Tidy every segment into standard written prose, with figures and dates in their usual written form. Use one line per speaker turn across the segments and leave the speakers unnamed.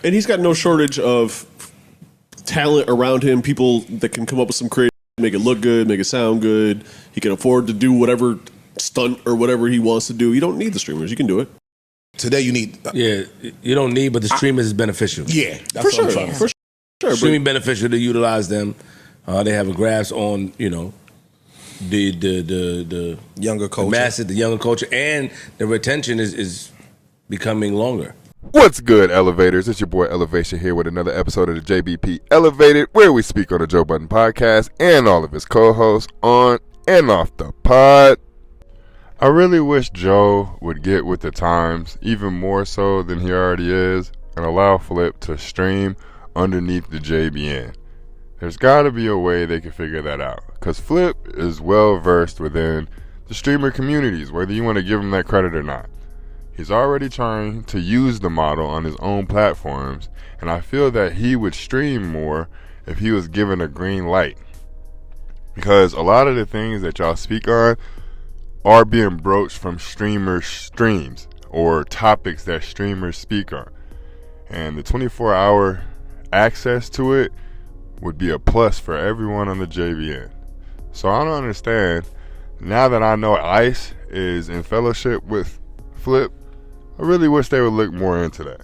And he's got no shortage of talent around him, people that can come up with some creative, make it look good, make it sound good. He can afford to do whatever stunt or whatever he wants to do. You don't need the streamers. You can do it.
Today you need...
Yeah, you don't need, but the streamers is beneficial.
Yeah, that's
For
what
sure.
I'm trying to
For
say.
sure.
Streaming beneficial to utilize them. They have a grasp on, the
Younger culture.
the masses, the younger culture, and the retention is becoming longer.
What's good, Elevators? It's your boy Elevation here with another episode of the JBP Elevated, where we speak on the Joe Budden podcast and all of his co-hosts on and off the pod. I really wish Joe would get with the times, even more so than he already is, and allow Flip to stream underneath the JBN. There's got to be a way they can figure that out, because Flip is well versed within the streamer communities, whether you want to give him that credit or not. He's already trying to use the model on his own platforms, and I feel that he would stream more if he was given a green light. Because a lot of the things that y'all speak on are being broached from streamers' streams or topics that streamers speak on. And the 24-hour access to it would be a plus for everyone on the JVN. So I don't understand. Now that I know Ice is in fellowship with Flip, I really wish they would look more into that.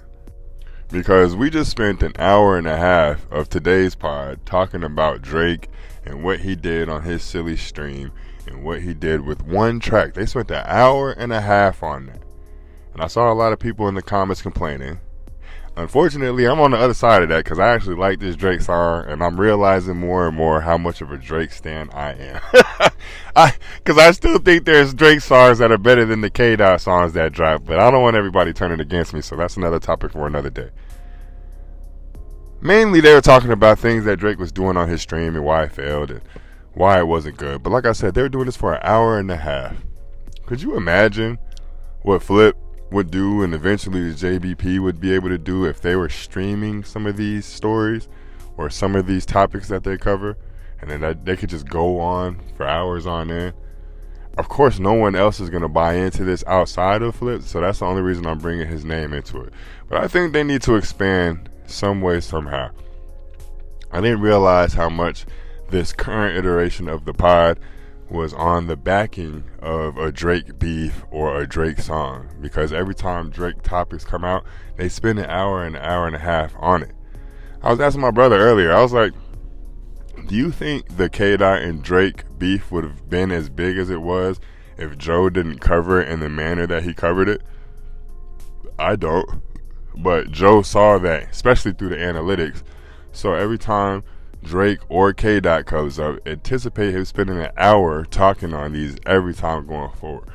Because we just spent an hour and a half of today's pod talking about Drake and what he did on his silly stream and what he did with one track. They spent an hour and a half on that. And I saw a lot of people in the comments complaining. Unfortunately, I'm on the other side of that because I actually like this Drake song, and I'm realizing more and more how much of a Drake stan I am. Because I still think there's Drake songs that are better than the K-Dot songs that drop, but I don't want everybody turning against me, so that's another topic for another day. Mainly, they were talking about things that Drake was doing on his stream and why it failed and why it wasn't good. But like I said, they were doing this for an hour and a half. Could you imagine what Flip would do and eventually the JBP would be able to do if they were streaming some of these stories or some of these topics that they cover, and then they could just go on for hours on end? Of course, no one else is going to buy into this outside of Flip, so that's the only reason I'm bringing his name into it. But I think they need to expand some way, somehow. I didn't realize how much this current iteration of the pod was on the backing of a Drake beef or a Drake song, because every time Drake topics come out, they spend an hour and a half on it. I was asking my brother earlier, I was like, do you think the K-Dot and Drake beef would have been as big as it was if Joe didn't cover it in the manner that he covered it? I don't. But Joe saw that, especially through the analytics. So every time Drake or K-Dot comes up, anticipate him spending an hour talking on these every time going forward.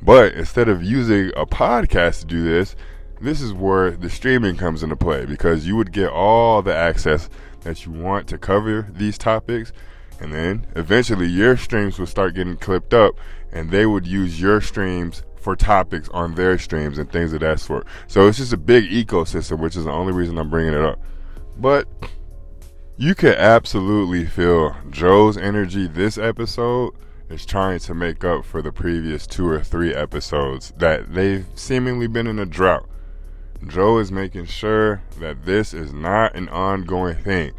But instead of using a podcast to do this, this is where the streaming comes into play, because you would get all the access that you want to cover these topics, and then eventually your streams would start getting clipped up, and they would use your streams for topics on their streams and things of that sort. So it's just a big ecosystem, which is the only reason I'm bringing it up. But you could absolutely feel Joe's energy this episode is trying to make up for the previous 2 or 3 episodes that they've seemingly been in a drought. Joe is making sure that this is not an ongoing thing.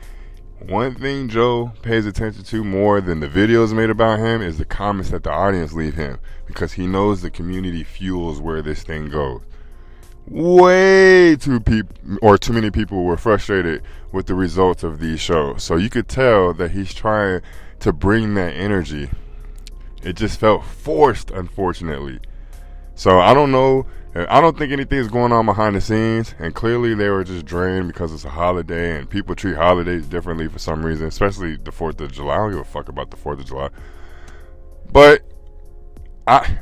One thing Joe pays attention to more than the videos made about him is the comments that the audience leave him, because he knows the community fuels where this thing goes. Way too many people were frustrated with the results of these shows, so you could tell that he's trying to bring that energy. It just felt forced, unfortunately. So I don't know. I don't think anything's going on behind the scenes, and clearly they were just drained because it's a holiday and people treat holidays differently for some reason, especially the 4th of July. I don't give a fuck about the 4th of July. But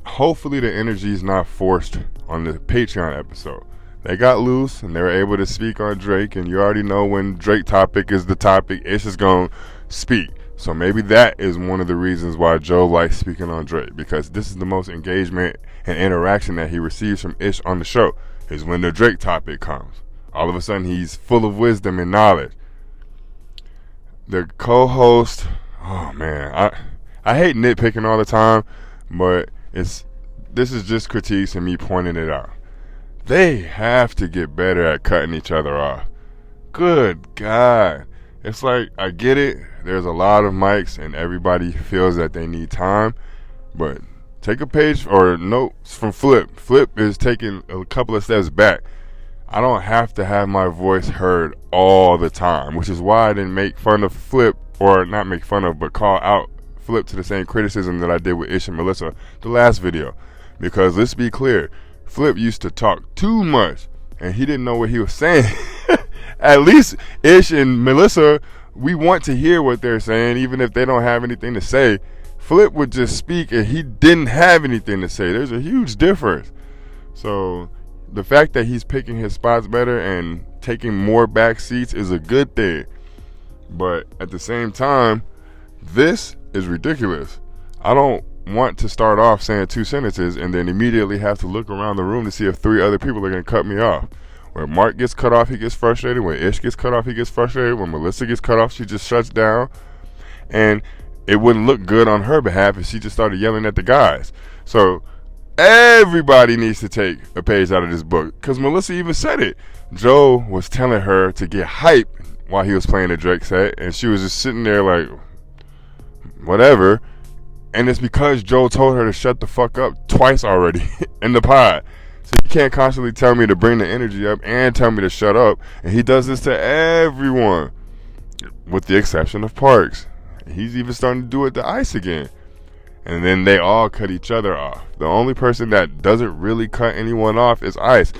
hopefully the energy is not forced on the Patreon episode. They got loose and they were able to speak on Drake, and you already know when Drake topic is the topic, it's just going to speak. So maybe that is one of the reasons why Joe likes speaking on Drake, because this is the most engagement and interaction that he receives from Ish on the show, is when the Drake topic comes. All of a sudden he's full of wisdom and knowledge. The co-host, oh man, I hate nitpicking all the time, but this is just critiques and me pointing it out. They have to get better at cutting each other off. good God. It's like, I get it. There's a lot of mics and everybody feels that they need time. But take a page or notes from Flip. Flip is taking a couple of steps back. I don't have to have my voice heard all the time, which is why I didn't make fun of Flip, or not make fun of, but call out Flip to the same criticism that I did with Ish and Melissa the last video. Because let's be clear, Flip used to talk too much and he didn't know what he was saying. At least Ish and Melissa, we want to hear what they're saying, even if they don't have anything to say. Flip would just speak and he didn't have anything to say. There's a huge difference. So the fact that he's picking his spots better and taking more back seats is a good thing. But at the same time, this is ridiculous. I don't want to start off saying 2 sentences and then immediately have to look around the room to see if 3 other people are going to cut me off. When Mark gets cut off, he gets frustrated. When Ish gets cut off, he gets frustrated. When Melissa gets cut off, she just shuts down. And it wouldn't look good on her behalf if she just started yelling at the guys. So everybody needs to take a page out of this book, because Melissa even said it. Joe was telling her to get hype while he was playing the Drake set, and she was just sitting there like, whatever. And it's because Joe told her to shut the fuck up twice already in the pod. So you can't constantly tell me to bring the energy up and tell me to shut up. And he does this to everyone, with the exception of Parks. He's even starting to do it to Ice again. And then they all cut each other off. The only person that doesn't really cut anyone off is Ice.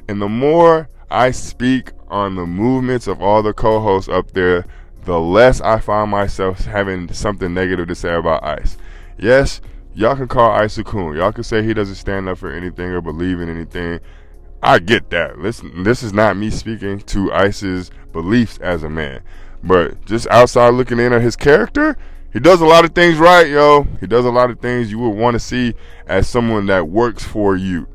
And the more I speak on the movements of all the co-hosts up there, the less I find myself having something negative to say about Ice. Yes, y'all can call Ice a coon. Y'all can say he doesn't stand up for anything or believe in anything. I get that. Listen, this is not me speaking to Ice's beliefs as a man. But just outside looking in at his character, he does a lot of things right, yo. He does a lot of things you would want to see as someone that works for you.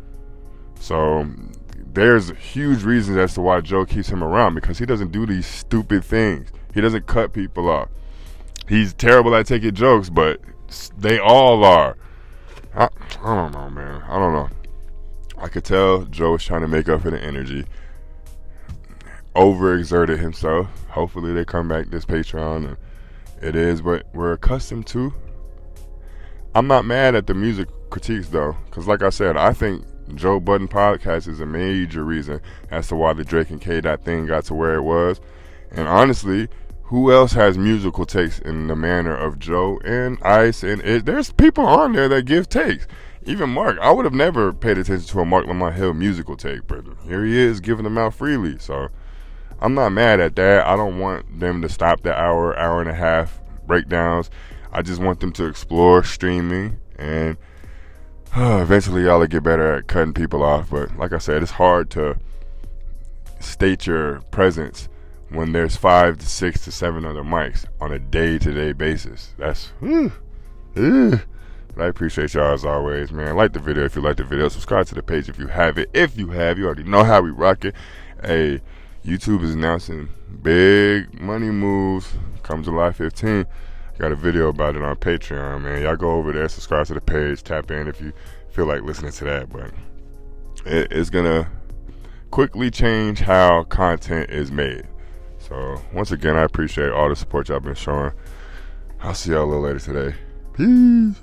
So there's huge reasons as to why Joe keeps him around, because he doesn't do these stupid things. He doesn't cut people off. He's terrible at taking jokes, but they all are. I don't know, man. I don't know. I could tell Joe was trying to make up for the energy. Overexerted himself. Hopefully they come back this Patreon, and it is what we're accustomed to. I'm not mad at the music critiques though, because like I said, I think Joe Budden podcast is a major reason as to why the Drake and K Dot thing got to where it was. And honestly, who else has musical takes in the manner of Joe and Ice? And there's people on there that give takes. Even Mark. I would have never paid attention to a Mark Lamont Hill musical take, but here he is giving them out freely. So I'm not mad at that. I don't want them to stop the hour and a half breakdowns. I just want them to explore streaming, and eventually y'all will get better at cutting people off. But like I said, it's hard to state your presence when there's 5 to 6 to 7 other mics on a day-to-day basis. That's But I appreciate y'all as always, man. Like the video if you like the video. Subscribe to the page if you have it. If you have, you already know how we rock it. Hey, YouTube is announcing big money moves come July 15th. Got a video about it on Patreon, man. Y'all go over there, subscribe to the page, tap in if you feel like listening to that. But it's gonna quickly change how content is made. So once again, I appreciate all the support y'all been showing. I'll see y'all a little later today. Peace.